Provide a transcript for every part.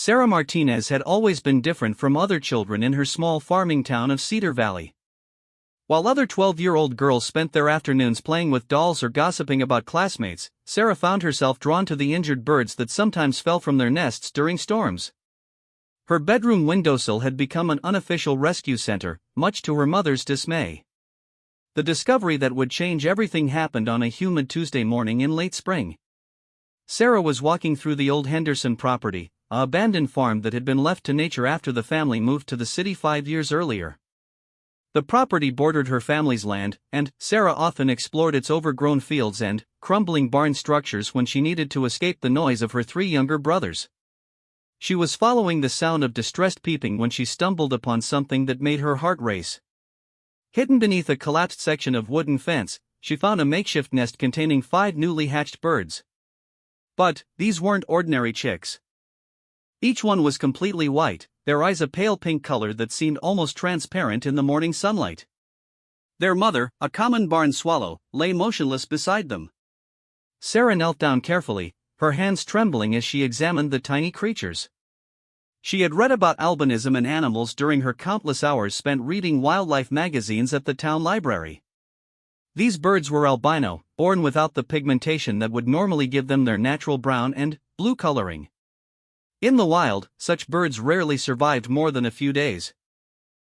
Sarah Martinez had always been different from other children in her small farming town of Cedar Valley. While other 12-year-old girls spent their afternoons playing with dolls or gossiping about classmates, Sarah found herself drawn to the injured birds that sometimes fell from their nests during storms. Her bedroom windowsill had become an unofficial rescue center, much to her mother's dismay. The discovery that would change everything happened on a humid Tuesday morning in late spring. Sarah was walking through the old Henderson property, an abandoned farm that had been left to nature after the family moved to the city 5 years earlier. The property bordered her family's land, and Sarah often explored its overgrown fields and crumbling barn structures when she needed to escape the noise of her 3 younger brothers. She was following the sound of distressed peeping when she stumbled upon something that made her heart race. Hidden beneath a collapsed section of wooden fence, she found a makeshift nest containing 5 newly hatched birds. But these weren't ordinary chicks. Each one was completely white, their eyes a pale pink color that seemed almost transparent in the morning sunlight. Their mother, a common barn swallow, lay motionless beside them. Sarah knelt down carefully, her hands trembling as she examined the tiny creatures. She had read about albinism and animals during her countless hours spent reading wildlife magazines at the town library. These birds were albino, born without the pigmentation that would normally give them their natural brown and blue coloring. In the wild, such birds rarely survived more than a few days.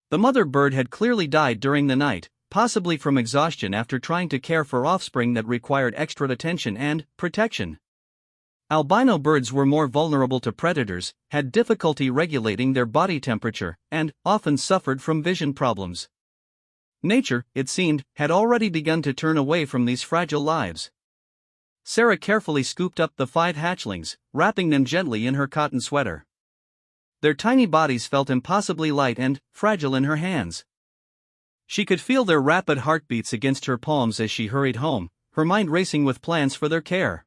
The mother bird had clearly died during the night, possibly from exhaustion after trying to care for offspring that required extra attention and protection. Albino birds were more vulnerable to predators, had difficulty regulating their body temperature, and often suffered from vision problems. Nature, it seemed, had already begun to turn away from these fragile lives. Sarah carefully scooped up the 5 hatchlings, wrapping them gently in her cotton sweater. Their tiny bodies felt impossibly light and fragile in her hands. She could feel their rapid heartbeats against her palms as she hurried home, her mind racing with plans for their care.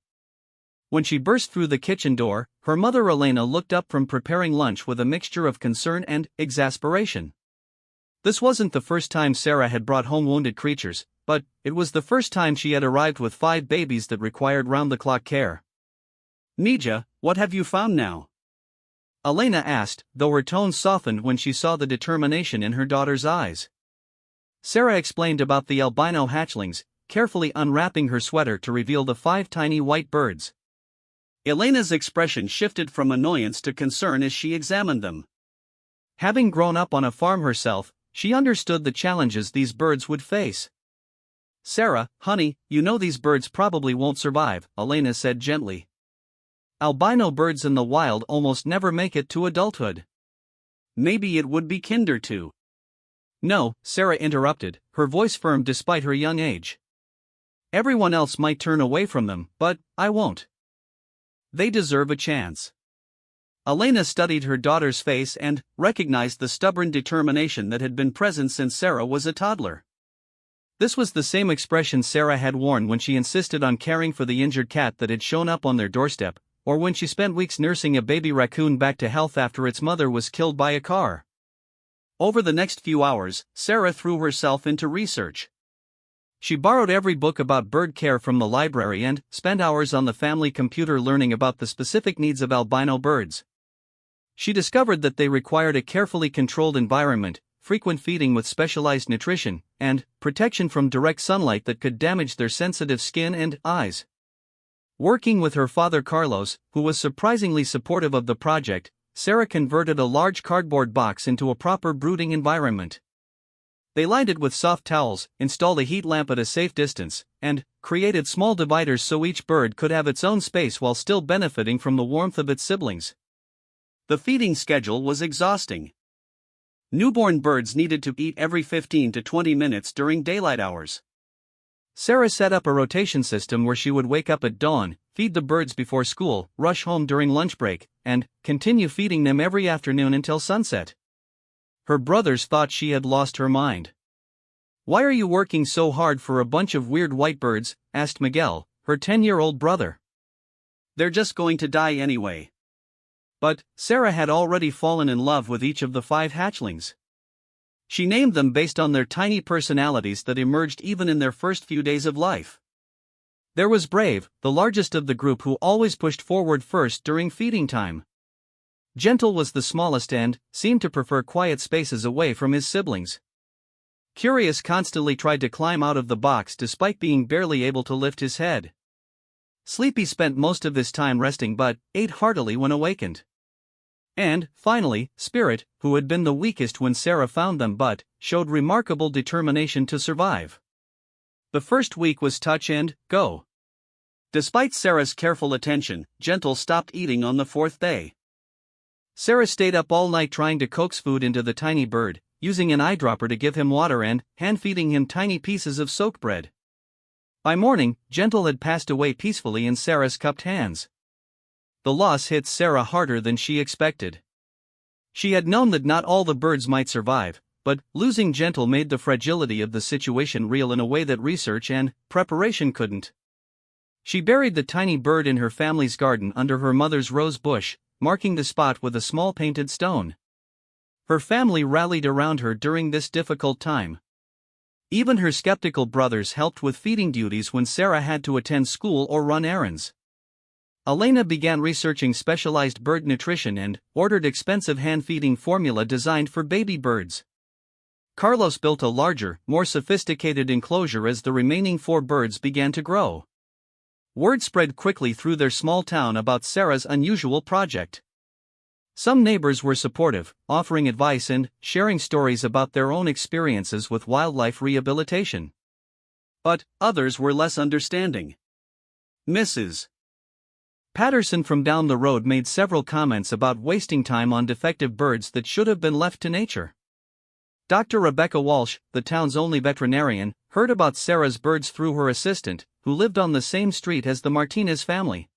When she burst through the kitchen door, her mother Elena looked up from preparing lunch with a mixture of concern and exasperation. This wasn't the first time Sarah had brought home wounded creatures, but it was the first time she had arrived with 5 babies that required round-the-clock care. "Mija, what have you found now?" Elena asked, though her tone softened when she saw the determination in her daughter's eyes. Sarah explained about the albino hatchlings, carefully unwrapping her sweater to reveal the 5 tiny white birds. Elena's expression shifted from annoyance to concern as she examined them. Having grown up on a farm herself, she understood the challenges these birds would face. "Sarah, honey, you know these birds probably won't survive," Elena said gently. "Albino birds in the wild almost never make it to adulthood." "Maybe it would be kinder to." "No," Sarah interrupted, her voice firm despite her young age. "Everyone else might turn away from them, but I won't. They deserve a chance." Elena studied her daughter's face and recognized the stubborn determination that had been present since Sarah was a toddler. This was the same expression Sarah had worn when she insisted on caring for the injured cat that had shown up on their doorstep, or when she spent weeks nursing a baby raccoon back to health after its mother was killed by a car. Over the next few hours, Sarah threw herself into research. She borrowed every book about bird care from the library and spent hours on the family computer learning about the specific needs of albino birds. She discovered that they required a carefully controlled environment, frequent feeding with specialized nutrition, and protection from direct sunlight that could damage their sensitive skin and eyes. Working with her father Carlos, who was surprisingly supportive of the project, Sarah converted a large cardboard box into a proper brooding environment. They lined it with soft towels, installed a heat lamp at a safe distance, and created small dividers so each bird could have its own space while still benefiting from the warmth of its siblings. The feeding schedule was exhausting. Newborn birds needed to eat every 15 to 20 minutes during daylight hours. Sarah set up a rotation system where she would wake up at dawn, feed the birds before school, rush home during lunch break, and continue feeding them every afternoon until sunset. Her brothers thought she had lost her mind. "Why are you working so hard for a bunch of weird white birds?" asked Miguel, her 10-year-old brother. "They're just going to die anyway." But Sarah had already fallen in love with each of the 5 hatchlings. She named them based on their tiny personalities that emerged even in their first few days of life. There was Brave, the largest of the group, who always pushed forward first during feeding time. Gentle was the smallest and seemed to prefer quiet spaces away from his siblings. Curious constantly tried to climb out of the box despite being barely able to lift his head. Sleepy spent most of his time resting but ate heartily when awakened. And, finally, Spirit, who had been the weakest when Sarah found them but showed remarkable determination to survive. The first week was touch and go. Despite Sarah's careful attention, Gentle stopped eating on the fourth day. Sarah stayed up all night trying to coax food into the tiny bird, using an eyedropper to give him water and hand-feeding him tiny pieces of soaked bread. By morning, Gentle had passed away peacefully in Sarah's cupped hands. The loss hit Sarah harder than she expected. She had known that not all the birds might survive, but losing Gentle made the fragility of the situation real in a way that research and preparation couldn't. She buried the tiny bird in her family's garden under her mother's rose bush, marking the spot with a small painted stone. Her family rallied around her during this difficult time. Even her skeptical brothers helped with feeding duties when Sarah had to attend school or run errands. Elena began researching specialized bird nutrition and ordered expensive hand-feeding formula designed for baby birds. Carlos built a larger, more sophisticated enclosure as the remaining 4 birds began to grow. Word spread quickly through their small town about Sarah's unusual project. Some neighbors were supportive, offering advice and sharing stories about their own experiences with wildlife rehabilitation. But others were less understanding. Mrs. Patterson from down the road made several comments about wasting time on defective birds that should have been left to nature. Dr. Rebecca Walsh, the town's only veterinarian, heard about Sarah's birds through her assistant, who lived on the same street as the Martinez family.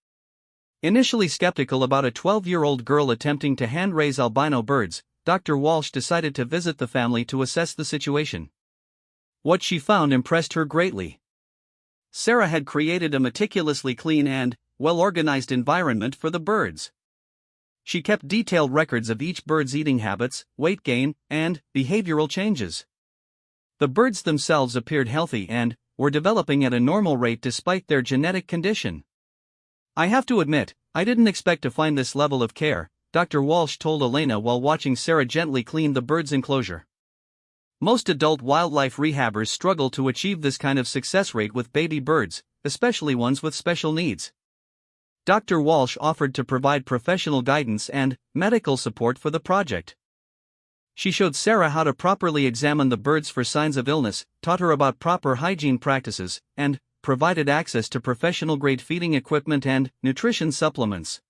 Initially skeptical about a 12-year-old girl attempting to hand-raise albino birds, Dr. Walsh decided to visit the family to assess the situation. What she found impressed her greatly. Sarah had created a meticulously clean and well-organized environment for the birds. She kept detailed records of each bird's eating habits, weight gain, and behavioral changes. The birds themselves appeared healthy and were developing at a normal rate despite their genetic condition. "I have to admit, I didn't expect to find this level of care," Dr. Walsh told Elena while watching Sarah gently clean the bird's enclosure. Most adult wildlife rehabbers struggle to achieve this kind of success rate with baby birds, especially ones with special needs. Dr. Walsh offered to provide professional guidance and medical support for the project. She showed Sarah how to properly examine the birds for signs of illness, taught her about proper hygiene practices, and provided access to professional-grade feeding equipment and nutrition supplements.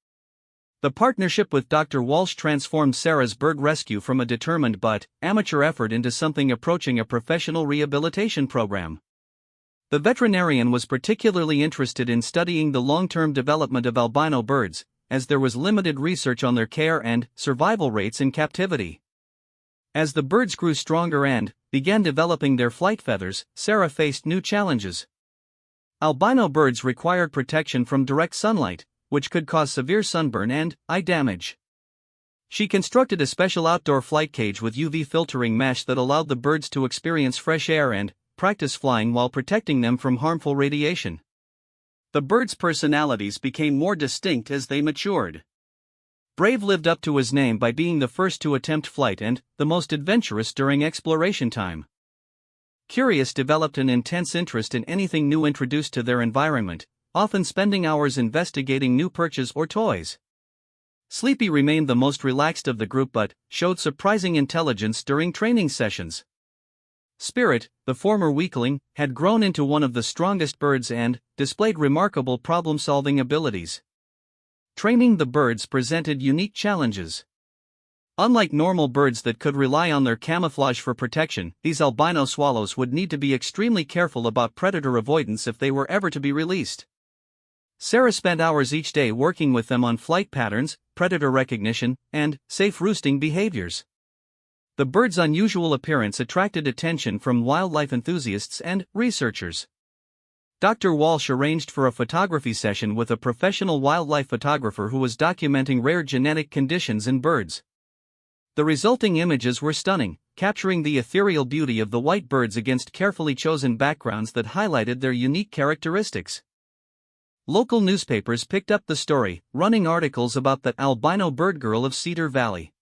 The partnership with Dr. Walsh transformed Sarah's bird rescue from a determined but amateur effort into something approaching a professional rehabilitation program. The veterinarian was particularly interested in studying the long-term development of albino birds, as there was limited research on their care and survival rates in captivity. As the birds grew stronger and began developing their flight feathers, Sarah faced new challenges. Albino birds required protection from direct sunlight, which could cause severe sunburn and eye damage. She constructed a special outdoor flight cage with UV filtering mesh that allowed the birds to experience fresh air and practice flying while protecting them from harmful radiation. The birds' personalities became more distinct as they matured. Brave lived up to his name by being the first to attempt flight and the most adventurous during exploration time. Curious developed an intense interest in anything new introduced to their environment, often spending hours investigating new perches or toys. Sleepy remained the most relaxed of the group but showed surprising intelligence during training sessions. Spirit, the former weakling, had grown into one of the strongest birds and displayed remarkable problem-solving abilities. Training the birds presented unique challenges. Unlike normal birds that could rely on their camouflage for protection, these albino swallows would need to be extremely careful about predator avoidance if they were ever to be released. Sarah spent hours each day working with them on flight patterns, predator recognition, and safe roosting behaviors. The bird's unusual appearance attracted attention from wildlife enthusiasts and researchers. Dr. Walsh arranged for a photography session with a professional wildlife photographer who was documenting rare genetic conditions in birds. The resulting images were stunning, capturing the ethereal beauty of the white birds against carefully chosen backgrounds that highlighted their unique characteristics. local newspapers picked up the story, running articles about the albino bird girl of Cedar Valley.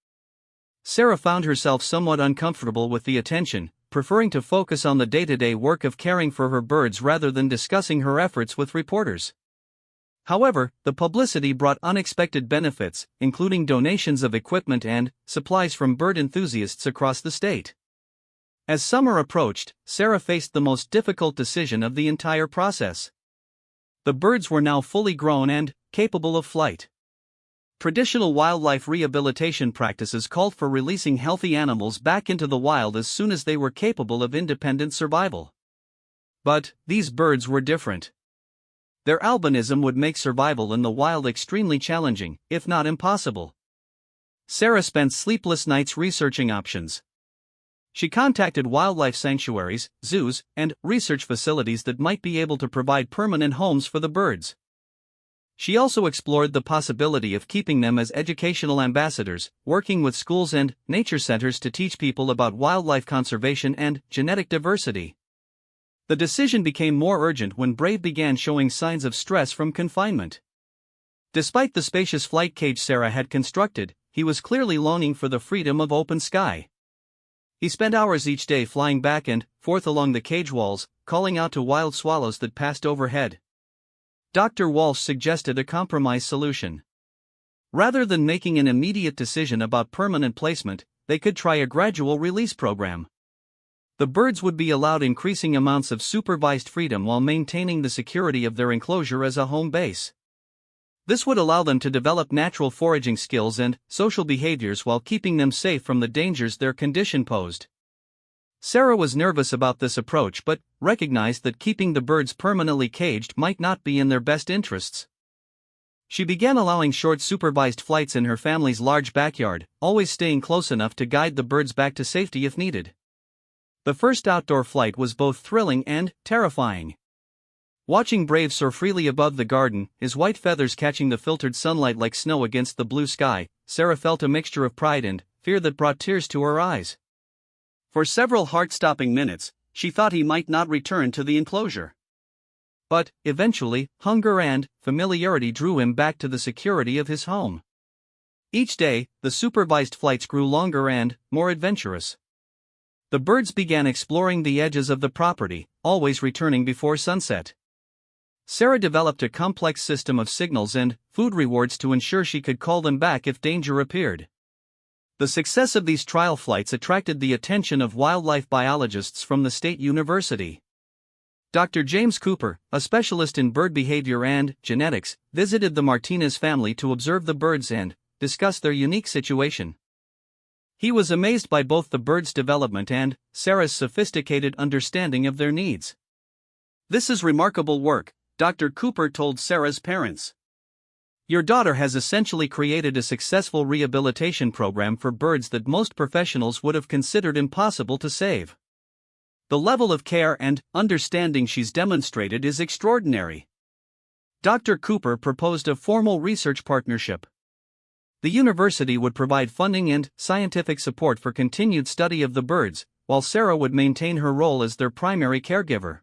Sarah found herself somewhat uncomfortable with the attention, preferring to focus on the day-to-day work of caring for her birds rather than discussing her efforts with reporters. However, the publicity brought unexpected benefits, including donations of equipment and supplies from bird enthusiasts across the state. As summer approached, Sarah faced the most difficult decision of the entire process. The birds were now fully grown and capable of flight. Traditional wildlife rehabilitation practices called for releasing healthy animals back into the wild as soon as they were capable of independent survival. But these birds were different. Their albinism would make survival in the wild extremely challenging, if not impossible. Sarah spent sleepless nights researching options. She contacted wildlife sanctuaries, zoos, and research facilities that might be able to provide permanent homes for the birds. She also explored the possibility of keeping them as educational ambassadors, working with schools and nature centers to teach people about wildlife conservation and genetic diversity. The decision became more urgent when Brave began showing signs of stress from confinement. Despite the spacious flight cage Sarah had constructed, he was clearly longing for the freedom of open sky. He spent hours each day flying back and forth along the cage walls, calling out to wild swallows that passed overhead. Dr. Walsh suggested a compromise solution. Rather than making an immediate decision about permanent placement, they could try a gradual release program. The birds would be allowed increasing amounts of supervised freedom while maintaining the security of their enclosure as a home base. This would allow them to develop natural foraging skills and social behaviors while keeping them safe from the dangers their condition posed. Sarah was nervous about this approach but recognized that keeping the birds permanently caged might not be in their best interests. She began allowing short supervised flights in her family's large backyard, always staying close enough to guide the birds back to safety if needed. The first outdoor flight was both thrilling and terrifying. Watching Brave soar freely above the garden, his white feathers catching the filtered sunlight like snow against the blue sky, Sarah felt a mixture of pride and fear that brought tears to her eyes. For several heart-stopping minutes, she thought he might not return to the enclosure. But, eventually, hunger and familiarity drew him back to the security of his home. Each day, the supervised flights grew longer and more adventurous. The birds began exploring the edges of the property, always returning before sunset. Sarah developed a complex system of signals and food rewards to ensure she could call them back if danger appeared. The success of these trial flights attracted the attention of wildlife biologists from the state university. Dr. James Cooper, a specialist in bird behavior and genetics, visited the Martinez family to observe the birds and discuss their unique situation. He was amazed by both the birds' development and Sarah's sophisticated understanding of their needs. "This is remarkable work," Dr. Cooper told Sarah's parents. "Your daughter has essentially created a successful rehabilitation program for birds that most professionals would have considered impossible to save. The level of care and understanding she's demonstrated is extraordinary." Dr. Cooper proposed a formal research partnership. The university would provide funding and scientific support for continued study of the birds, while Sarah would maintain her role as their primary caregiver.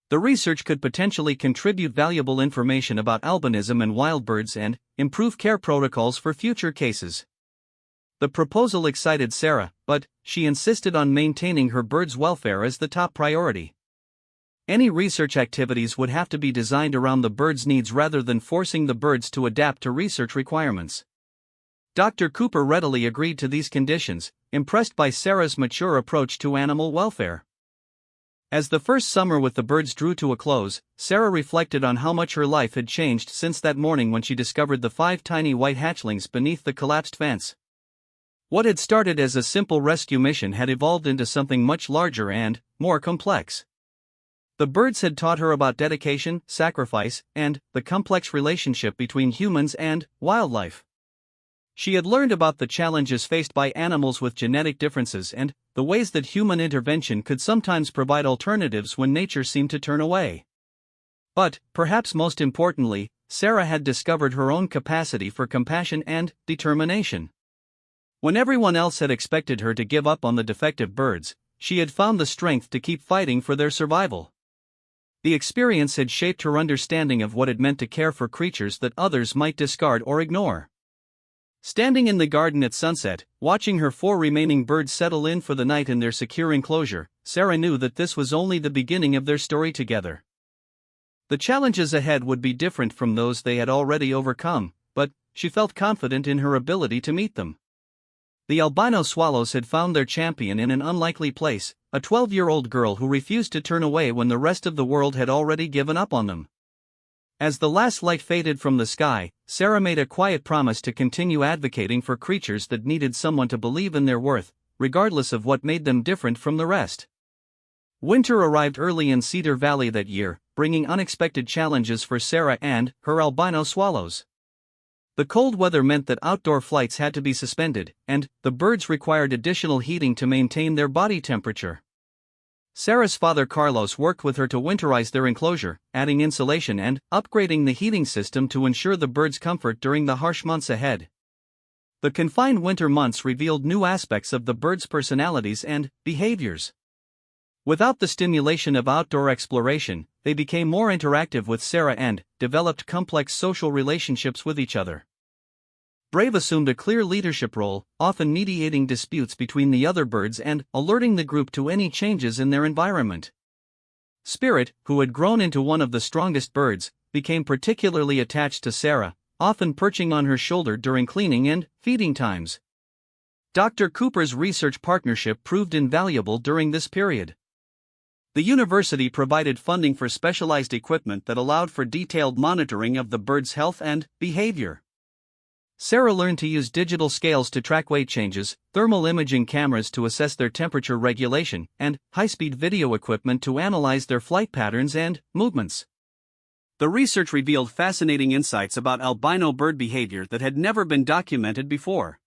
The research could potentially contribute valuable information about albinism in wild birds and improve care protocols for future cases. The proposal excited Sarah, but she insisted on maintaining her birds' welfare as the top priority. Any research activities would have to be designed around the birds' needs rather than forcing the birds to adapt to research requirements. Dr. Cooper readily agreed to these conditions, impressed by Sarah's mature approach to animal welfare. As the first summer with the birds drew to a close, Sarah reflected on how much her life had changed since that morning when she discovered the 5 tiny white hatchlings beneath the collapsed fence. What had started as a simple rescue mission had evolved into something much larger and more complex. The birds had taught her about dedication, sacrifice, and the complex relationship between humans and wildlife. She had learned about the challenges faced by animals with genetic differences and the ways that human intervention could sometimes provide alternatives when nature seemed to turn away. But, perhaps most importantly, Sarah had discovered her own capacity for compassion and determination. When everyone else had expected her to give up on the defective birds, she had found the strength to keep fighting for their survival. The experience had shaped her understanding of what it meant to care for creatures that others might discard or ignore. Standing in the garden at sunset, watching her 4 remaining birds settle in for the night in their secure enclosure, Sarah knew that this was only the beginning of their story together. The challenges ahead would be different from those they had already overcome, but she felt confident in her ability to meet them. The albino swallows had found their champion in an unlikely place, a 12-year-old girl who refused to turn away when the rest of the world had already given up on them. As the last light faded from the sky, Sarah made a quiet promise to continue advocating for creatures that needed someone to believe in their worth, regardless of what made them different from the rest. Winter arrived early in Cedar Valley that year, bringing unexpected challenges for Sarah and her albino swallows. The cold weather meant that outdoor flights had to be suspended, and the birds required additional heating to maintain their body temperature. Sarah's father Carlos worked with her to winterize their enclosure, adding insulation and upgrading the heating system to ensure the birds' comfort during the harsh months ahead. The confined winter months revealed new aspects of the birds' personalities and behaviors. Without the stimulation of outdoor exploration, they became more interactive with Sarah and developed complex social relationships with each other. Brave assumed a clear leadership role, often mediating disputes between the other birds and alerting the group to any changes in their environment. Spirit, who had grown into one of the strongest birds, became particularly attached to Sarah, often perching on her shoulder during cleaning and feeding times. Dr. Cooper's research partnership proved invaluable during this period. The university provided funding for specialized equipment that allowed for detailed monitoring of the birds' health and behavior. Sarah learned to use digital scales to track weight changes, thermal imaging cameras to assess their temperature regulation, and high-speed video equipment to analyze their flight patterns and movements. The research revealed fascinating insights about albino bird behavior that had never been documented before.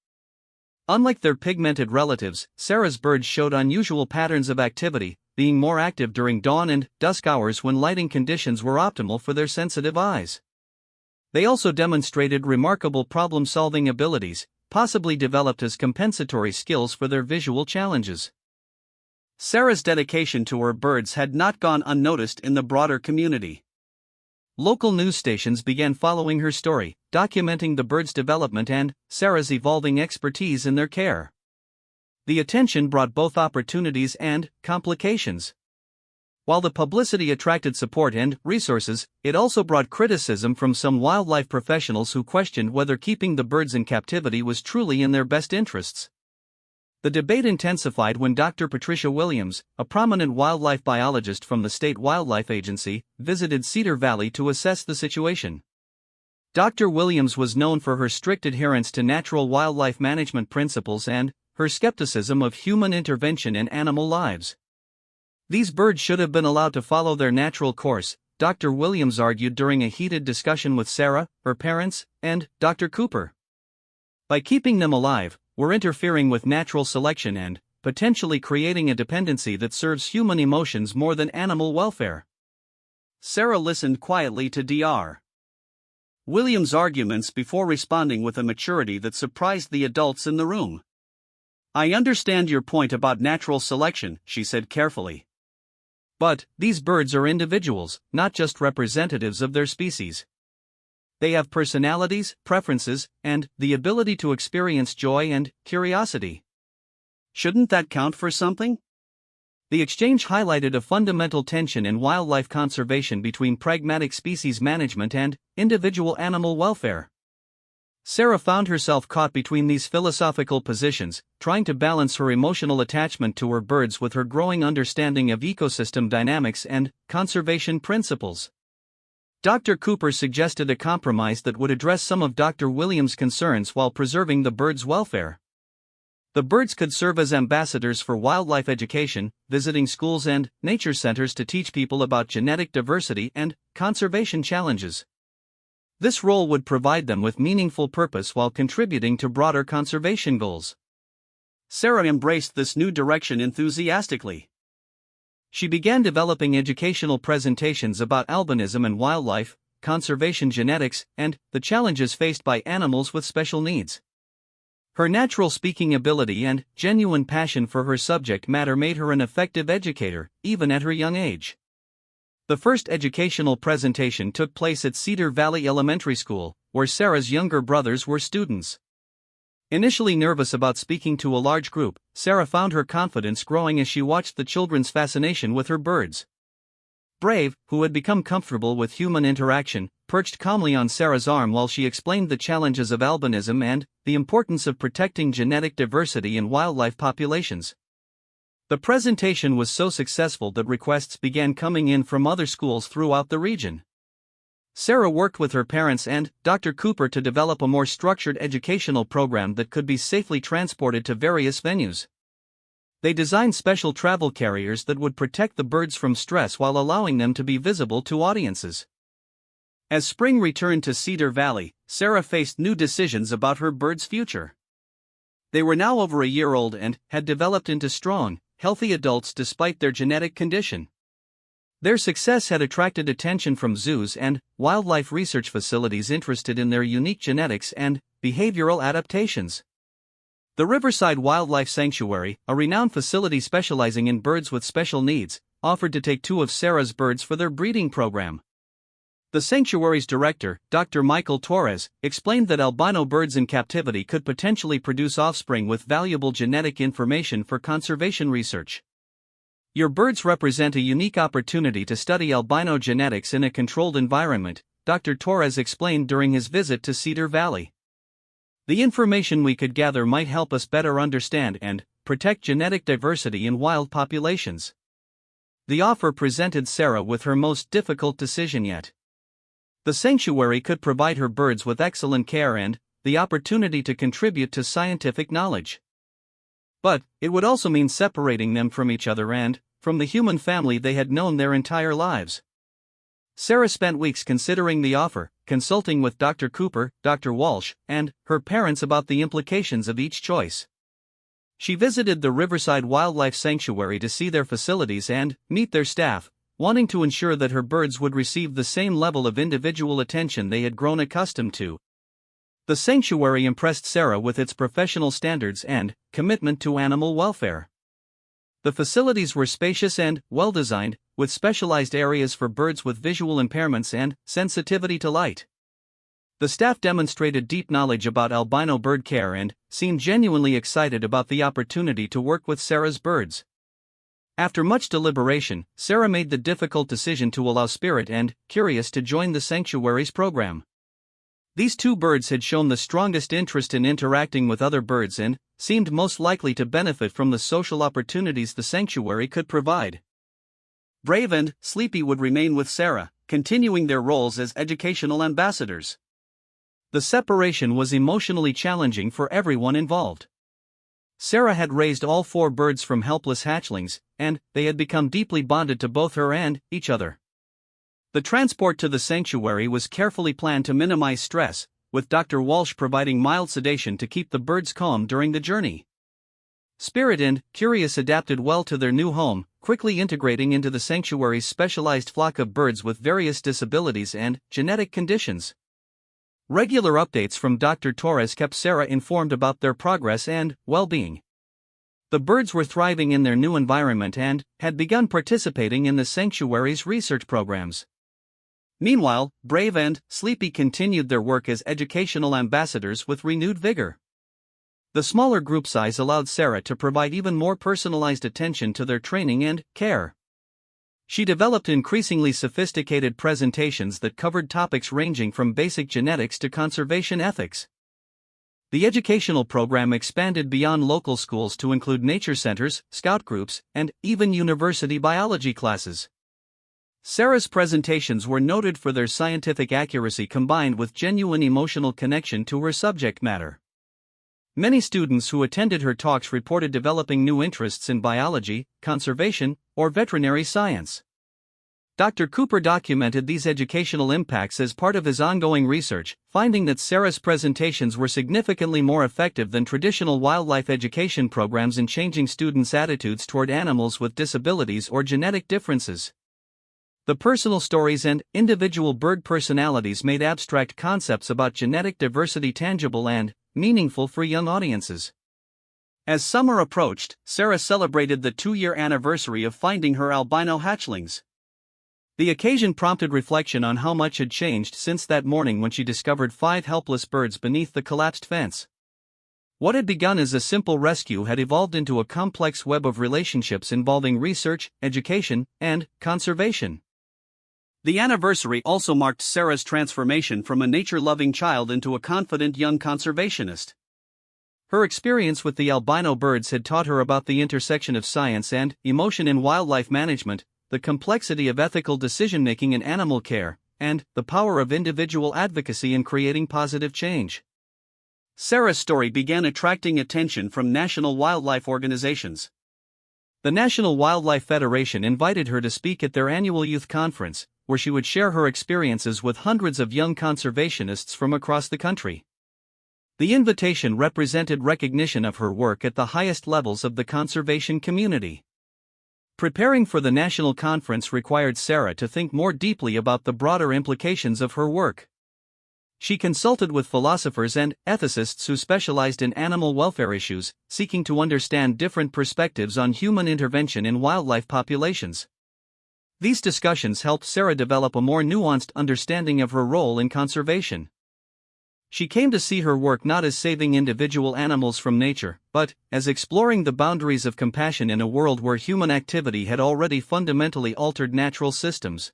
Unlike their pigmented relatives, Sarah's birds showed unusual patterns of activity, being more active during dawn and dusk hours when lighting conditions were optimal for their sensitive eyes. They also demonstrated remarkable problem-solving abilities, possibly developed as compensatory skills for their visual challenges. Sarah's dedication to her birds had not gone unnoticed in the broader community. Local news stations began following her story, documenting the birds' development and Sarah's evolving expertise in their care. The attention brought both opportunities and complications. While the publicity attracted support and resources, it also brought criticism from some wildlife professionals who questioned whether keeping the birds in captivity was truly in their best interests. The debate intensified when Dr. Patricia Williams, a prominent wildlife biologist from the State Wildlife Agency, visited Cedar Valley to assess the situation. Dr. Williams was known for her strict adherence to natural wildlife management principles and her skepticism of human intervention in animal lives. These birds should have been allowed to follow their natural course, Dr. Williams argued during a heated discussion with Sarah, her parents, and Dr. Cooper. By keeping them alive, we're interfering with natural selection and potentially creating a dependency that serves human emotions more than animal welfare. Sarah listened quietly to Dr. Williams' arguments before responding with a maturity that surprised the adults in the room. "I understand your point about natural selection," she said carefully. "But these birds are individuals, not just representatives of their species. They have personalities, preferences, and the ability to experience joy and curiosity. Shouldn't that count for something?" The exchange highlighted a fundamental tension in wildlife conservation between pragmatic species management and individual animal welfare. Sarah found herself caught between these philosophical positions, trying to balance her emotional attachment to her birds with her growing understanding of ecosystem dynamics and conservation principles. Dr. Cooper suggested a compromise that would address some of Dr. Williams' concerns while preserving the birds' welfare. The birds could serve as ambassadors for wildlife education, visiting schools and nature centers to teach people about genetic diversity and conservation challenges. This role would provide them with meaningful purpose while contributing to broader conservation goals. Sarah embraced this new direction enthusiastically. She began developing educational presentations about albinism and wildlife, conservation genetics, and the challenges faced by animals with special needs. Her natural speaking ability and genuine passion for her subject matter made her an effective educator, even at her young age. The first educational presentation took place at Cedar Valley Elementary School, where Sarah's younger brothers were students. Initially nervous about speaking to a large group, Sarah found her confidence growing as she watched the children's fascination with her birds. Brave, who had become comfortable with human interaction, perched calmly on Sarah's arm while she explained the challenges of albinism and the importance of protecting genetic diversity in wildlife populations. The presentation was so successful that requests began coming in from other schools throughout the region. Sarah worked with her parents and Dr. Cooper to develop a more structured educational program that could be safely transported to various venues. They designed special travel carriers that would protect the birds from stress while allowing them to be visible to audiences. As spring returned to Cedar Valley, Sarah faced new decisions about her birds' future. They were now over a year old and had developed into strong, healthy adults despite their genetic condition. Their success had attracted attention from zoos and wildlife research facilities interested in their unique genetics and behavioral adaptations. The Riverside Wildlife Sanctuary, a renowned facility specializing in birds with special needs, offered to take 2 of Sarah's birds for their breeding program. The sanctuary's director, Dr. Michael Torres, explained that albino birds in captivity could potentially produce offspring with valuable genetic information for conservation research. Your birds represent a unique opportunity to study albino genetics in a controlled environment, Dr. Torres explained during his visit to Cedar Valley. The information we could gather might help us better understand and protect genetic diversity in wild populations. The offer presented Sarah with her most difficult decision yet. The sanctuary could provide her birds with excellent care and the opportunity to contribute to scientific knowledge. But it would also mean separating them from each other and from the human family they had known their entire lives. Sarah spent weeks considering the offer, consulting with Dr. Cooper, Dr. Walsh, and her parents about the implications of each choice. She visited the Riverside Wildlife Sanctuary to see their facilities and meet their staff, wanting to ensure that her birds would receive the same level of individual attention they had grown accustomed to. The sanctuary impressed Sarah with its professional standards and commitment to animal welfare. The facilities were spacious and well-designed, with specialized areas for birds with visual impairments and sensitivity to light. The staff demonstrated deep knowledge about albino bird care and seemed genuinely excited about the opportunity to work with Sarah's birds. After much deliberation, Sarah made the difficult decision to allow Spirit and Curious to join the sanctuary's program. These 2 birds had shown the strongest interest in interacting with other birds and seemed most likely to benefit from the social opportunities the sanctuary could provide. Brave and Sleepy would remain with Sarah, continuing their roles as educational ambassadors. The separation was emotionally challenging for everyone involved. Sarah had raised all 4 birds from helpless hatchlings, and they had become deeply bonded to both her and each other. The transport to the sanctuary was carefully planned to minimize stress, with Dr. Walsh providing mild sedation to keep the birds calm during the journey. Spirit and Curious adapted well to their new home, quickly integrating into the sanctuary's specialized flock of birds with various disabilities and genetic conditions. Regular updates from Dr. Torres kept Sarah informed about their progress and well-being. The birds were thriving in their new environment and had begun participating in the sanctuary's research programs. Meanwhile, Brave and Sleepy continued their work as educational ambassadors with renewed vigor. The smaller group size allowed Sarah to provide even more personalized attention to their training and care. She developed increasingly sophisticated presentations that covered topics ranging from basic genetics to conservation ethics. The educational program expanded beyond local schools to include nature centers, scout groups, and even university biology classes. Sarah's presentations were noted for their scientific accuracy combined with genuine emotional connection to her subject matter. Many students who attended her talks reported developing new interests in biology, conservation, or veterinary science. Dr. Cooper documented these educational impacts as part of his ongoing research, finding that Sarah's presentations were significantly more effective than traditional wildlife education programs in changing students' attitudes toward animals with disabilities or genetic differences. The personal stories and individual bird personalities made abstract concepts about genetic diversity tangible and meaningful for young audiences. As summer approached, Sarah celebrated the 2-year anniversary of finding her albino hatchlings. The occasion prompted reflection on how much had changed since that morning when she discovered 5 helpless birds beneath the collapsed fence. What had begun as a simple rescue had evolved into a complex web of relationships involving research, education, and conservation. The anniversary also marked Sarah's transformation from a nature-loving child into a confident young conservationist. Her experience with the albino birds had taught her about the intersection of science and emotion in wildlife management, the complexity of ethical decision-making in animal care, and the power of individual advocacy in creating positive change. Sarah's story began attracting attention from national wildlife organizations. The National Wildlife Federation invited her to speak at their annual youth conference, where she would share her experiences with hundreds of young conservationists from across the country. The invitation represented recognition of her work at the highest levels of the conservation community. Preparing for the national conference required Sarah to think more deeply about the broader implications of her work. She consulted with philosophers and ethicists who specialized in animal welfare issues, seeking to understand different perspectives on human intervention in wildlife populations. These discussions helped Sarah develop a more nuanced understanding of her role in conservation. She came to see her work not as saving individual animals from nature, but as exploring the boundaries of compassion in a world where human activity had already fundamentally altered natural systems.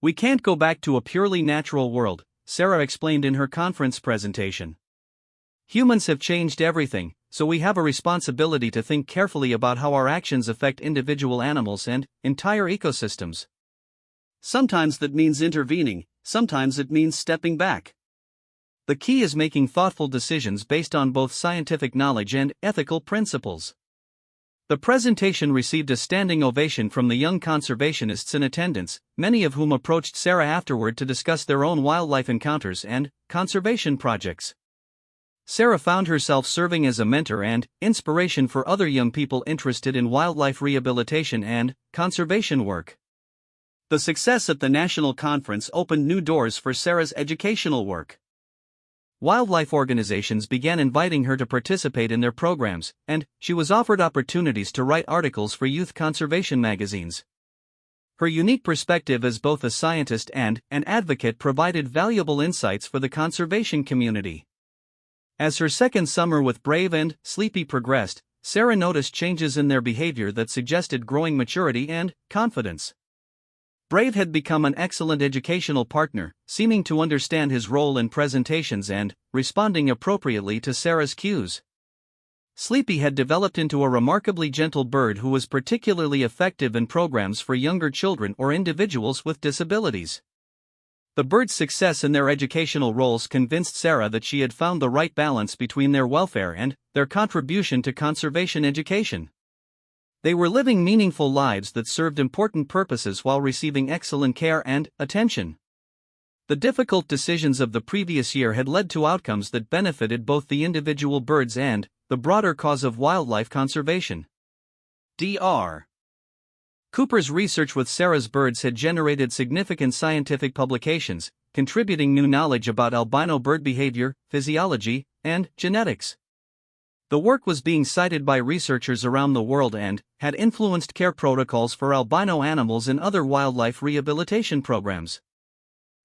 "We can't go back to a purely natural world," Sarah explained in her conference presentation. "Humans have changed everything, so we have a responsibility to think carefully about how our actions affect individual animals and entire ecosystems. Sometimes that means intervening, sometimes it means stepping back. The key is making thoughtful decisions based on both scientific knowledge and ethical principles." The presentation received a standing ovation from the young conservationists in attendance, many of whom approached Sarah afterward to discuss their own wildlife encounters and conservation projects. Sarah found herself serving as a mentor and inspiration for other young people interested in wildlife rehabilitation and conservation work. The success at the national conference opened new doors for Sarah's educational work. Wildlife organizations began inviting her to participate in their programs, and she was offered opportunities to write articles for youth conservation magazines. Her unique perspective as both a scientist and an advocate provided valuable insights for the conservation community. As her second summer with Brave and Sleepy progressed, Sarah noticed changes in their behavior that suggested growing maturity and confidence. Brave had become an excellent educational partner, seeming to understand his role in presentations and responding appropriately to Sarah's cues. Sleepy had developed into a remarkably gentle bird who was particularly effective in programs for younger children or individuals with disabilities. The birds' success in their educational roles convinced Sarah that she had found the right balance between their welfare and their contribution to conservation education. They were living meaningful lives that served important purposes while receiving excellent care and attention. The difficult decisions of the previous year had led to outcomes that benefited both the individual birds and the broader cause of wildlife conservation. Dr. Cooper's research with Sarah's birds had generated significant scientific publications, contributing new knowledge about albino bird behavior, physiology, and genetics. The work was being cited by researchers around the world and had influenced care protocols for albino animals in other wildlife rehabilitation programs.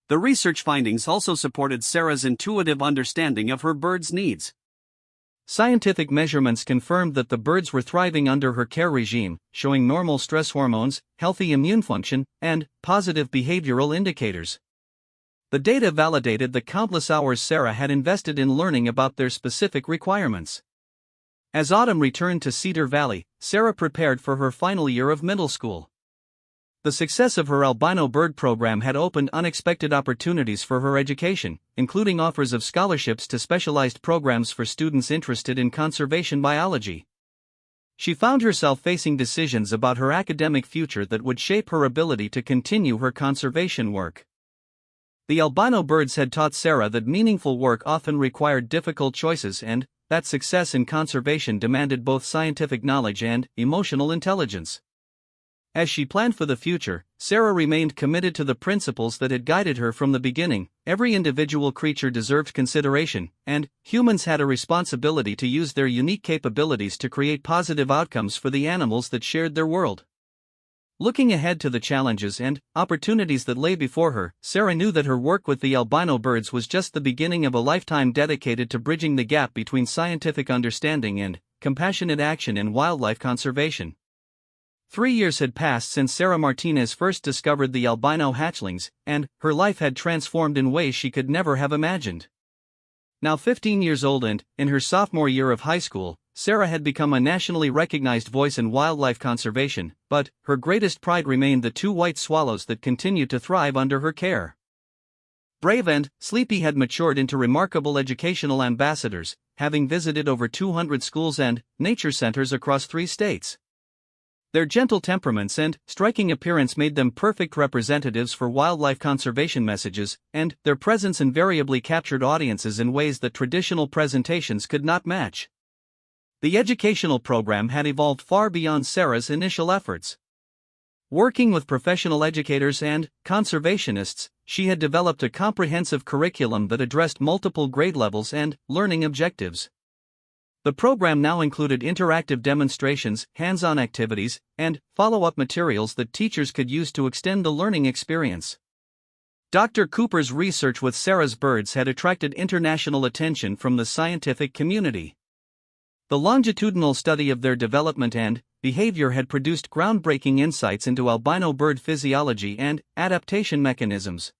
The research findings also supported Sarah's intuitive understanding of her birds' needs. Scientific measurements confirmed that the birds were thriving under her care regime, showing normal stress hormones, healthy immune function, and positive behavioral indicators. The data validated the countless hours Sarah had invested in learning about their specific requirements. As autumn returned to Cedar Valley, Sarah prepared for her final year of middle school. The success of her albino bird program had opened unexpected opportunities for her education, including offers of scholarships to specialized programs for students interested in conservation biology. She found herself facing decisions about her academic future that would shape her ability to continue her conservation work. The albino birds had taught Sarah that meaningful work often required difficult choices and that success in conservation demanded both scientific knowledge and emotional intelligence. As she planned for the future, Sarah remained committed to the principles that had guided her from the beginning. Every individual creature deserved consideration, and humans had a responsibility to use their unique capabilities to create positive outcomes for the animals that shared their world. Looking ahead to the challenges and opportunities that lay before her, Sarah knew that her work with the albino birds was just the beginning of a lifetime dedicated to bridging the gap between scientific understanding and compassionate action in wildlife conservation. 3 years had passed since Sarah Martinez first discovered the albino hatchlings, and her life had transformed in ways she could never have imagined. Now 15 years old and, in her sophomore year of high school, Sarah had become a nationally recognized voice in wildlife conservation, but her greatest pride remained the 2 white swallows that continued to thrive under her care. Brave and Sleepy had matured into remarkable educational ambassadors, having visited over 200 schools and nature centers across 3 states. Their gentle temperaments and striking appearance made them perfect representatives for wildlife conservation messages, and their presence invariably captured audiences in ways that traditional presentations could not match. The educational program had evolved far beyond Sarah's initial efforts. Working with professional educators and conservationists, she had developed a comprehensive curriculum that addressed multiple grade levels and learning objectives. The program now included interactive demonstrations, hands-on activities, and follow-up materials that teachers could use to extend the learning experience. Dr. Cooper's research with Sarah's birds had attracted international attention from the scientific community. The longitudinal study of their development and behavior had produced groundbreaking insights into albino bird physiology and adaptation mechanisms.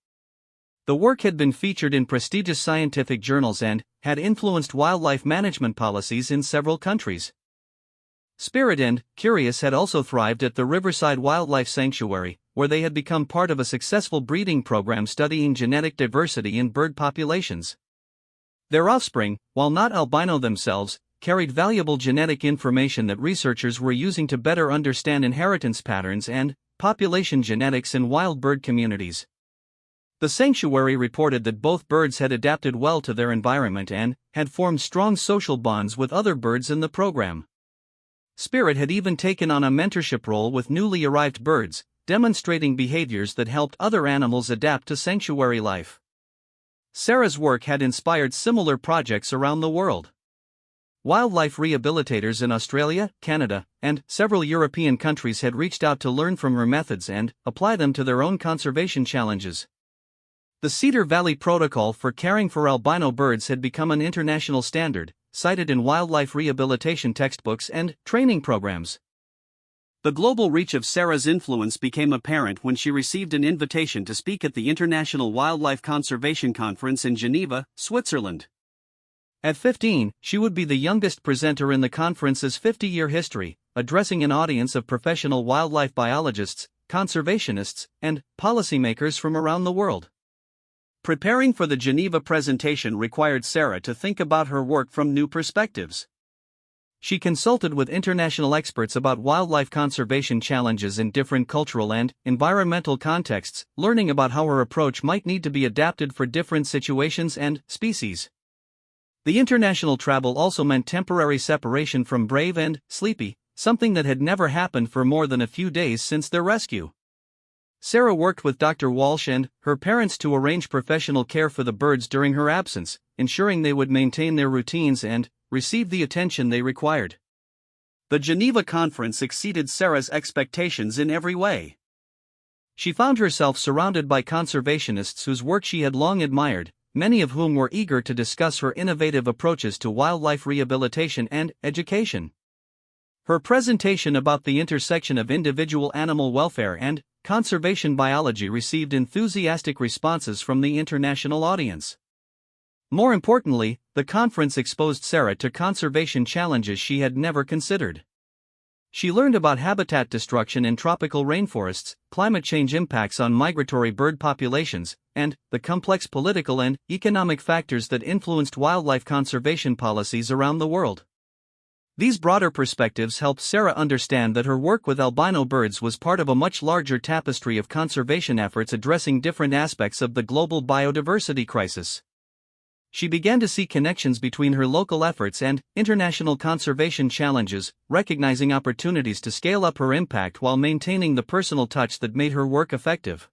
The work had been featured in prestigious scientific journals and had influenced wildlife management policies in several countries. Spirit and Curious had also thrived at the Riverside Wildlife Sanctuary, where they had become part of a successful breeding program studying genetic diversity in bird populations. Their offspring, while not albino themselves, carried valuable genetic information that researchers were using to better understand inheritance patterns and population genetics in wild bird communities. The sanctuary reported that both birds had adapted well to their environment and had formed strong social bonds with other birds in the program. Spirit had even taken on a mentorship role with newly arrived birds, demonstrating behaviors that helped other animals adapt to sanctuary life. Sarah's work had inspired similar projects around the world. Wildlife rehabilitators in Australia, Canada, and several European countries had reached out to learn from her methods and apply them to their own conservation challenges. The Cedar Valley Protocol for caring for albino birds had become an international standard, cited in wildlife rehabilitation textbooks and training programs. The global reach of Sarah's influence became apparent when she received an invitation to speak at the International Wildlife Conservation Conference in Geneva, Switzerland. At 15, she would be the youngest presenter in the conference's 50-year history, addressing an audience of professional wildlife biologists, conservationists, and policymakers from around the world. Preparing for the Geneva presentation required Sarah to think about her work from new perspectives. She consulted with international experts about wildlife conservation challenges in different cultural and environmental contexts, learning about how her approach might need to be adapted for different situations and species. The international travel also meant temporary separation from Brave and Sleepy, something that had never happened for more than a few days since their rescue. Sarah worked with Dr. Walsh and her parents to arrange professional care for the birds during her absence, ensuring they would maintain their routines and receive the attention they required. The Geneva conference exceeded Sarah's expectations in every way. She found herself surrounded by conservationists whose work she had long admired, many of whom were eager to discuss her innovative approaches to wildlife rehabilitation and education. Her presentation about the intersection of individual animal welfare and conservation biology received enthusiastic responses from the international audience. More importantly, the conference exposed Sarah to conservation challenges she had never considered. She learned about habitat destruction in tropical rainforests, climate change impacts on migratory bird populations, and the complex political and economic factors that influenced wildlife conservation policies around the world. These broader perspectives helped Sarah understand that her work with albino birds was part of a much larger tapestry of conservation efforts addressing different aspects of the global biodiversity crisis. She began to see connections between her local efforts and international conservation challenges, recognizing opportunities to scale up her impact while maintaining the personal touch that made her work effective.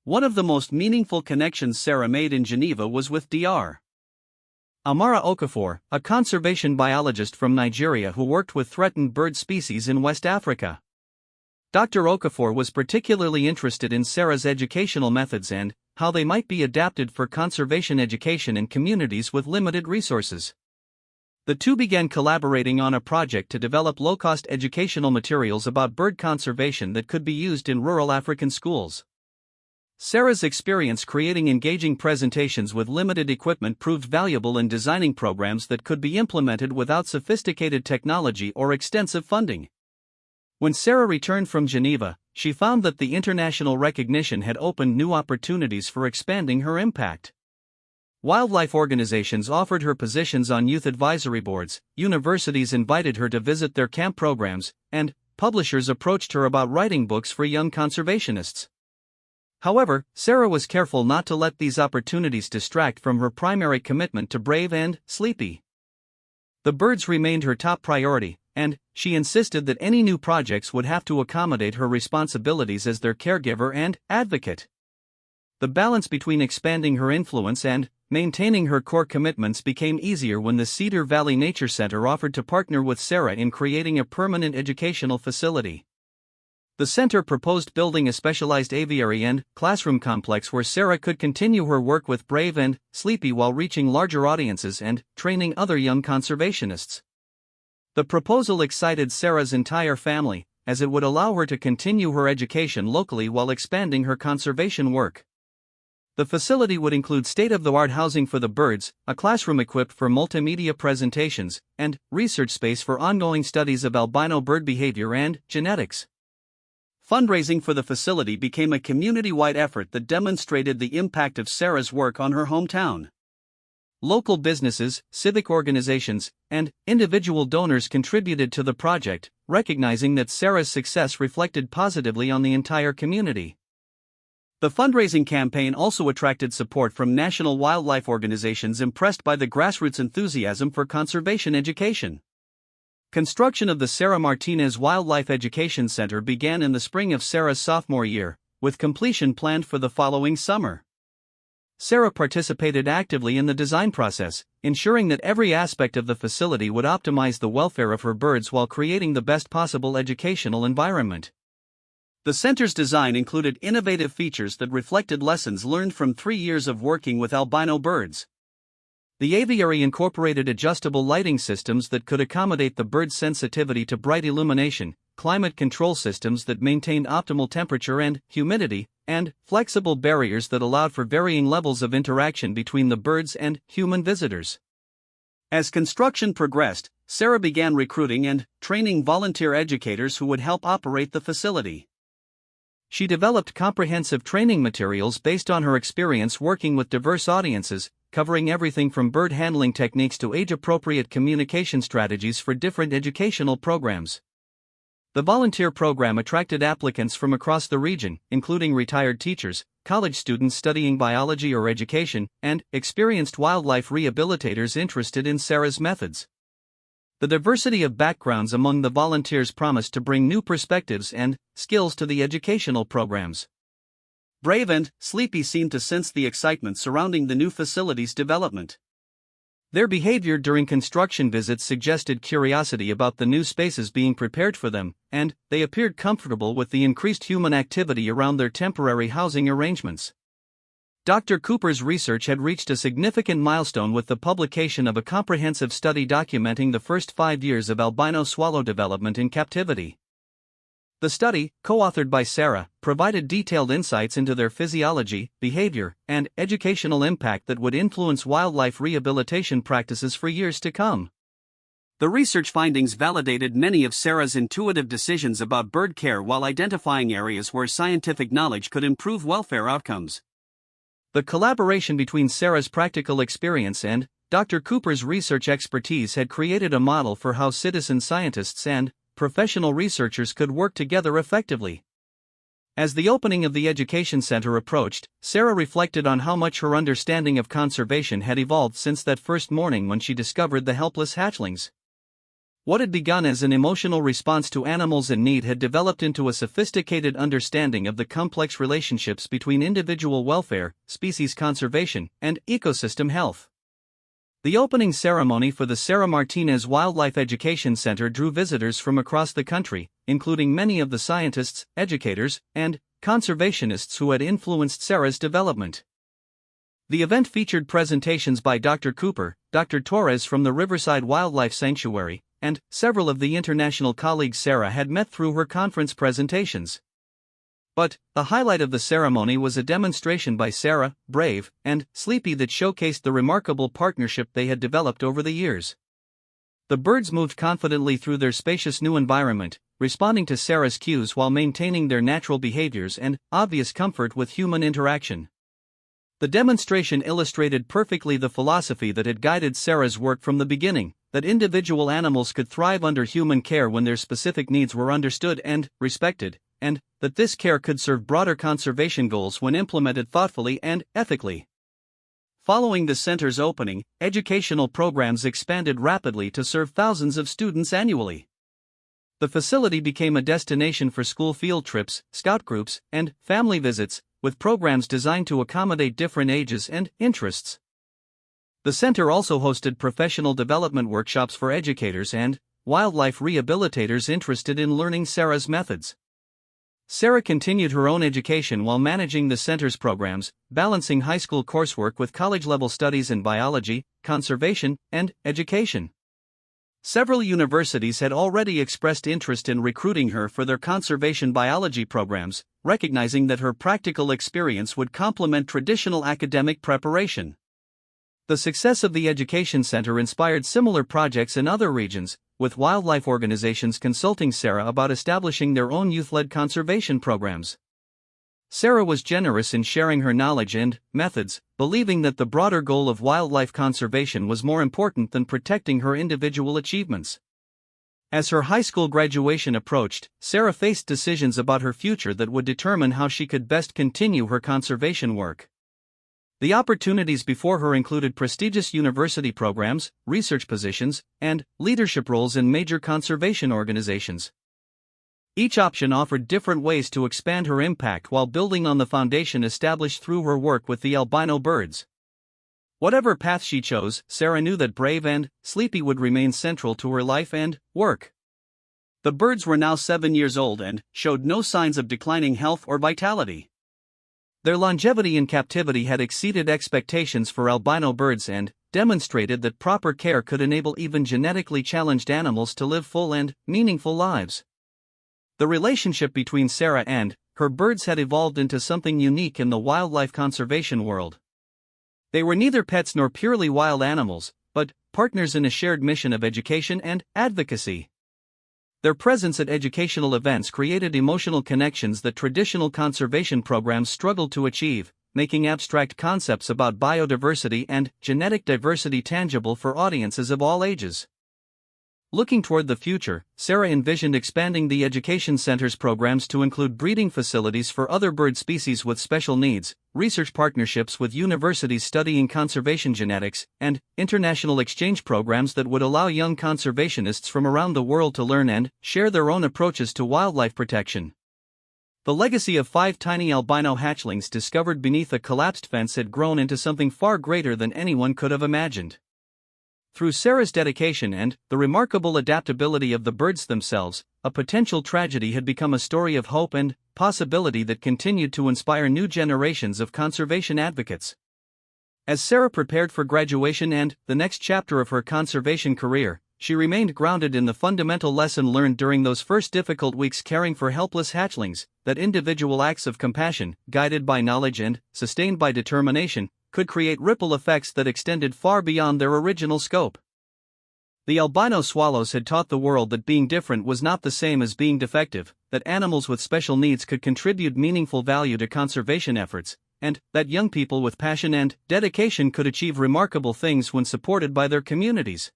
One of the most meaningful connections Sarah made in Geneva was with Dr. Amara Okafor, a conservation biologist from Nigeria who worked with threatened bird species in West Africa. Dr. Okafor was particularly interested in Sarah's educational methods and how they might be adapted for conservation education in communities with limited resources. The two began collaborating on a project to develop low-cost educational materials about bird conservation that could be used in rural African schools. Sarah's experience creating engaging presentations with limited equipment proved valuable in designing programs that could be implemented without sophisticated technology or extensive funding. When Sarah returned from Geneva, she found that the international recognition had opened new opportunities for expanding her impact. Wildlife organizations offered her positions on youth advisory boards, universities invited her to visit their camp programs, and publishers approached her about writing books for young conservationists. However, Sarah was careful not to let these opportunities distract from her primary commitment to Brave and Sleepy. The birds remained her top priority, and she insisted that any new projects would have to accommodate her responsibilities as their caregiver and advocate. The balance between expanding her influence and maintaining her core commitments became easier when the Cedar Valley Nature Center offered to partner with Sarah in creating a permanent educational facility. The center proposed building a specialized aviary and classroom complex where Sarah could continue her work with Brave and Sleepy while reaching larger audiences and training other young conservationists. The proposal excited Sarah's entire family, as it would allow her to continue her education locally while expanding her conservation work. The facility would include state-of-the-art housing for the birds, a classroom equipped for multimedia presentations, and research space for ongoing studies of albino bird behavior and genetics. Fundraising for the facility became a community-wide effort that demonstrated the impact of Sarah's work on her hometown. Local businesses, civic organizations, and individual donors contributed to the project, recognizing that Sarah's success reflected positively on the entire community. The fundraising campaign also attracted support from national wildlife organizations impressed by the grassroots enthusiasm for conservation education. Construction of the Sarah Martinez Wildlife Education Center began in the spring of Sarah's sophomore year, with completion planned for the following summer. Sarah participated actively in the design process, ensuring that every aspect of the facility would optimize the welfare of her birds while creating the best possible educational environment. The center's design included innovative features that reflected lessons learned from 3 years of working with albino birds. The aviary incorporated adjustable lighting systems that could accommodate the bird's sensitivity to bright illumination, climate control systems that maintained optimal temperature and humidity, and flexible barriers that allowed for varying levels of interaction between the birds and human visitors. As construction progressed, Sarah began recruiting and training volunteer educators who would help operate the facility. She developed comprehensive training materials based on her experience working with diverse audiences, covering everything from bird handling techniques to age-appropriate communication strategies for different educational programs. The volunteer program attracted applicants from across the region, including retired teachers, college students studying biology or education, and experienced wildlife rehabilitators interested in Sarah's methods. The diversity of backgrounds among the volunteers promised to bring new perspectives and skills to the educational programs. Brave and Sleepy seemed to sense the excitement surrounding the new facility's development. Their behavior during construction visits suggested curiosity about the new spaces being prepared for them, and they appeared comfortable with the increased human activity around their temporary housing arrangements. Dr. Cooper's research had reached a significant milestone with the publication of a comprehensive study documenting the first 5 years of albino swallow development in captivity. The study, co-authored by Sarah, provided detailed insights into their physiology, behavior, and educational impact that would influence wildlife rehabilitation practices for years to come. The research findings validated many of Sarah's intuitive decisions about bird care while identifying areas where scientific knowledge could improve welfare outcomes. The collaboration between Sarah's practical experience and Dr. Cooper's research expertise had created a model for how citizen scientists and professional researchers could work together effectively. As the opening of the education center approached, Sarah reflected on how much her understanding of conservation had evolved since that first morning when she discovered the helpless hatchlings. What had begun as an emotional response to animals in need had developed into a sophisticated understanding of the complex relationships between individual welfare, species conservation, and ecosystem health. The opening ceremony for the Sarah Martinez Wildlife Education Center drew visitors from across the country, including many of the scientists, educators, and conservationists who had influenced Sarah's development. The event featured presentations by Dr. Cooper, Dr. Torres from the Riverside Wildlife Sanctuary, and several of the international colleagues Sarah had met through her conference presentations. But the highlight of the ceremony was a demonstration by Sarah, Brave, and Sleepy that showcased the remarkable partnership they had developed over the years. The birds moved confidently through their spacious new environment, responding to Sarah's cues while maintaining their natural behaviors and obvious comfort with human interaction. The demonstration illustrated perfectly the philosophy that had guided Sarah's work from the beginning, that individual animals could thrive under human care when their specific needs were understood and respected, and that this care could serve broader conservation goals when implemented thoughtfully and ethically. Following the center's opening, educational programs expanded rapidly to serve thousands of students annually. The facility became a destination for school field trips, scout groups, and family visits, with programs designed to accommodate different ages and interests. The center also hosted professional development workshops for educators and wildlife rehabilitators interested in learning Sarah's methods. Sarah continued her own education while managing the center's programs, balancing high school coursework with college-level studies in biology, conservation, and education. Several universities had already expressed interest in recruiting her for their conservation biology programs, recognizing that her practical experience would complement traditional academic preparation. The success of the education center inspired similar projects in other regions, with wildlife organizations consulting Sarah about establishing their own youth-led conservation programs. Sarah was generous in sharing her knowledge and methods, believing that the broader goal of wildlife conservation was more important than protecting her individual achievements. As her high school graduation approached, Sarah faced decisions about her future that would determine how she could best continue her conservation work. The opportunities before her included prestigious university programs, research positions, and leadership roles in major conservation organizations. Each option offered different ways to expand her impact while building on the foundation established through her work with the albino birds. Whatever path she chose, Sarah knew that Brave and Sleepy would remain central to her life and work. The birds were now 7 years old and showed no signs of declining health or vitality. Their longevity in captivity had exceeded expectations for albino birds and demonstrated that proper care could enable even genetically challenged animals to live full and meaningful lives. The relationship between Sarah and her birds had evolved into something unique in the wildlife conservation world. They were neither pets nor purely wild animals, but partners in a shared mission of education and advocacy. Their presence at educational events created emotional connections that traditional conservation programs struggled to achieve, making abstract concepts about biodiversity and genetic diversity tangible for audiences of all ages. Looking toward the future, Sarah envisioned expanding the education center's programs to include breeding facilities for other bird species with special needs, research partnerships with universities studying conservation genetics, and international exchange programs that would allow young conservationists from around the world to learn and share their own approaches to wildlife protection. The legacy of 5 tiny albino hatchlings discovered beneath a collapsed fence had grown into something far greater than anyone could have imagined. Through Sarah's dedication and the remarkable adaptability of the birds themselves, a potential tragedy had become a story of hope and possibility that continued to inspire new generations of conservation advocates. As Sarah prepared for graduation and the next chapter of her conservation career, she remained grounded in the fundamental lesson learned during those first difficult weeks caring for helpless hatchlings, that individual acts of compassion, guided by knowledge and sustained by determination, could create ripple effects that extended far beyond their original scope. The albino swallows had taught the world that being different was not the same as being defective, that animals with special needs could contribute meaningful value to conservation efforts, and that young people with passion and dedication could achieve remarkable things when supported by their communities.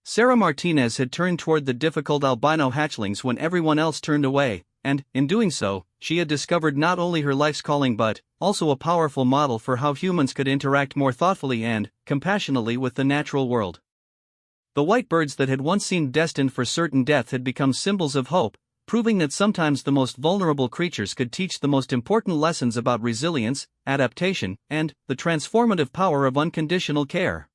Sarah Martinez had turned toward the difficult albino hatchlings when everyone else turned away, and, in doing so, she had discovered not only her life's calling but also a powerful model for how humans could interact more thoughtfully and compassionately with the natural world. The white birds that had once seemed destined for certain death had become symbols of hope, proving that sometimes the most vulnerable creatures could teach the most important lessons about resilience, adaptation, and the transformative power of unconditional care.